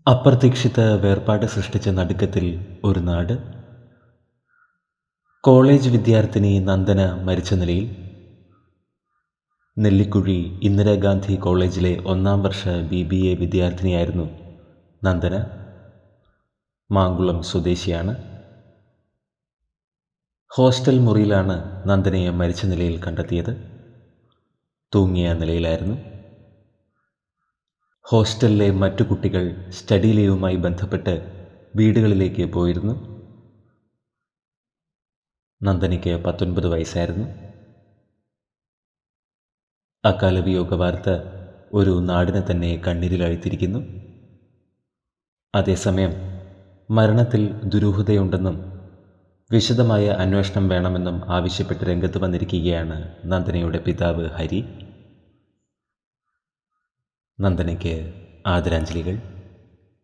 അപ്രതീക്ഷിത വേർപാട് സൃഷ്ടിച്ച നടുക്കത്തിൽ ഒരു നാട്. കോളേജ് വിദ്യാർത്ഥിനി നന്ദന മരിച്ച നിലയിൽ. നെല്ലിക്കുഴി ഇന്ദിരാഗാന്ധി കോളേജിലെ 1ാം വർഷ BBA വിദ്യാർത്ഥിനിയായിരുന്നു നന്ദന. മാങ്കുളം സ്വദേശിയാണ്. ഹോസ്റ്റൽ മുറിയിലാണ് നന്ദനയെ മരിച്ച നിലയിൽ കണ്ടെത്തിയത്. തൂങ്ങിയ നിലയിലായിരുന്നു. ഹോസ്റ്റലിലെ മറ്റു കുട്ടികൾ സ്റ്റഡി ലീവുമായി ബന്ധപ്പെട്ട് വീടുകളിലേക്ക് പോയിരുന്നു. നന്ദനയ്ക്ക് 19 വയസ്സായിരുന്നു. അകാല വിയോഗ വാർത്ത ഒരു നാടിനെ തന്നെ കണ്ണീരിലാഴ്ത്തിയിരിക്കുന്നു. അതേസമയം മരണത്തിൽ ദുരൂഹതയുണ്ടെന്നും വിശദമായ അന്വേഷണം വേണമെന്നും ആവശ്യപ്പെട്ട് രംഗത്ത് വന്നിരിക്കുകയാണ് നന്ദനയുടെ പിതാവ് ഹരി. നന്ദനയ്ക്ക് ആദരാഞ്ജലികൾ.